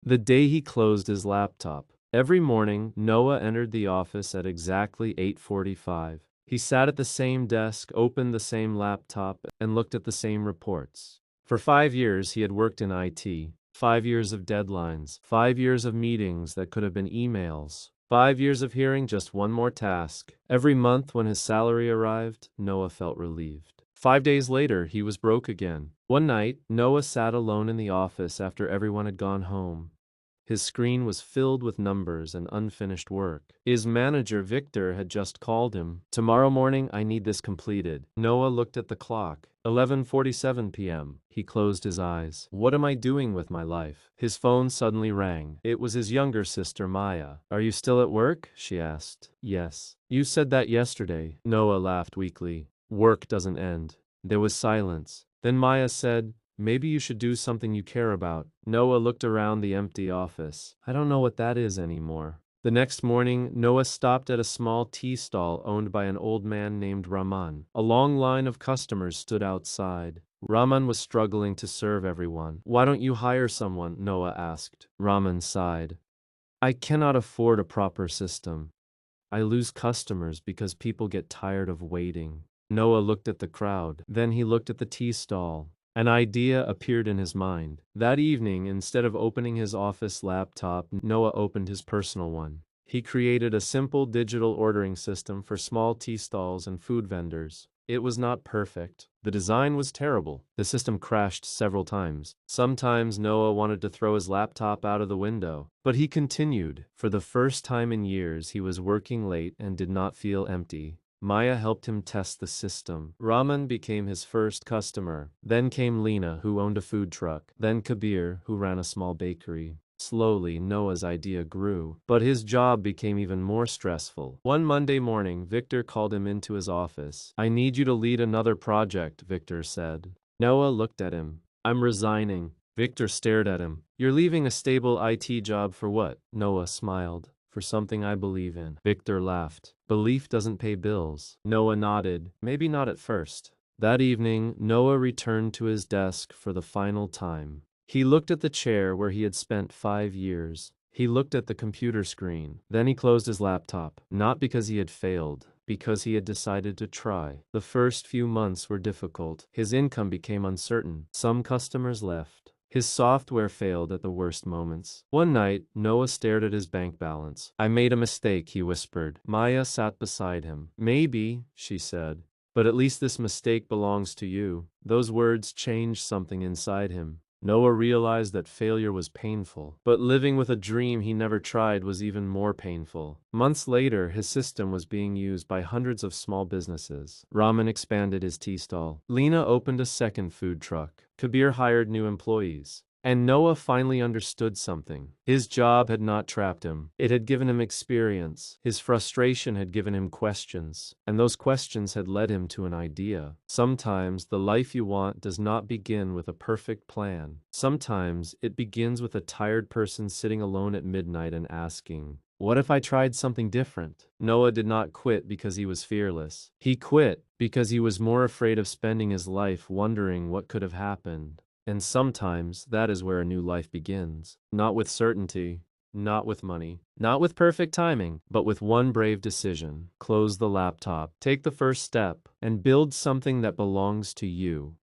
The day he closed his laptop. Every morning, Noah entered the office at exactly 8:45. He sat at the same desk, opened the same laptop, and looked at the same reports. For 5 years, he had worked in IT. 5 years of deadlines. 5 years of meetings that could have been emails. 5 years of hearing just one more task. Every month, when his salary arrived, Noah felt relieved. 5 days later, he was broke again. One night, Noah sat alone in the office after everyone had gone home. His screen was filled with numbers and unfinished work. His manager, Victor, had just called him. "Tomorrow morning, I need this completed." Noah looked at the clock. 11:47 p.m. He closed his eyes. What am I doing with my life? His phone suddenly rang. It was his younger sister, Maya. "Are you still at work?" she asked. "Yes." "You said that yesterday." Noah laughed weakly. "Work doesn't end." There was silence. Then Maya said, "Maybe you should do something you care about." Noah looked around the empty office. "I don't know what that is anymore." The next morning, Noah stopped at a small tea stall owned by an old man named Rahman. A long line of customers stood outside. Rahman was struggling to serve everyone. "Why don't you hire someone?" Noah asked. Rahman sighed. "I cannot afford a proper system. I lose customers because people get tired of waiting." Noah looked at the crowd. Then he looked at the tea stall. An idea appeared in his mind. That evening, instead of opening his office laptop, Noah opened his personal one. He created a simple digital ordering system for small tea stalls and food vendors. It was not perfect. The design was terrible. The system crashed several times. Sometimes Noah wanted to throw his laptop out of the window. But he continued. For the first time in years, he was working late and did not feel empty. Maya helped him test the system. Rahman became his first customer. Then came Lena, who owned a food truck. Then Kabir, who ran a small bakery. Slowly, Noah's idea grew, but his job became even more stressful. One Monday morning, Victor called him into his office. "I need you to lead another project," Victor said. Noah looked at him. "I'm resigning." Victor stared at him. "You're leaving a stable IT job for what?" Noah smiled. "For something I believe in." Victor laughed. "Belief doesn't pay bills." Noah nodded. "Maybe not at first." That evening, Noah returned to his desk for the final time. He looked at the chair where he had spent 5 years. He looked at the computer screen. Then he closed his laptop. Not because he had failed, because he had decided to try. The first few months were difficult. His income became uncertain. Some customers left. His software failed at the worst moments. One night, Noah stared at his bank balance. "I made a mistake," he whispered. Maya sat beside him. "Maybe," she said, "but at least this mistake belongs to you." Those words changed something inside him. Noah realized that failure was painful, but living with a dream he never tried was even more painful. Months later, his system was being used by hundreds of small businesses. Rahman expanded his tea stall. Lena opened a second food truck. Kabir hired new employees. And Noah finally understood something. His job had not trapped him. It had given him experience. His frustration had given him questions. And those questions had led him to an idea. Sometimes the life you want does not begin with a perfect plan. Sometimes it begins with a tired person sitting alone at midnight and asking, "What if I tried something different?" Noah did not quit because he was fearless. He quit because he was more afraid of spending his life wondering what could have happened. And sometimes that is where a new life begins. Not with certainty, not with money, not with perfect timing, but with one brave decision. Close the laptop, take the first step, and build something that belongs to you.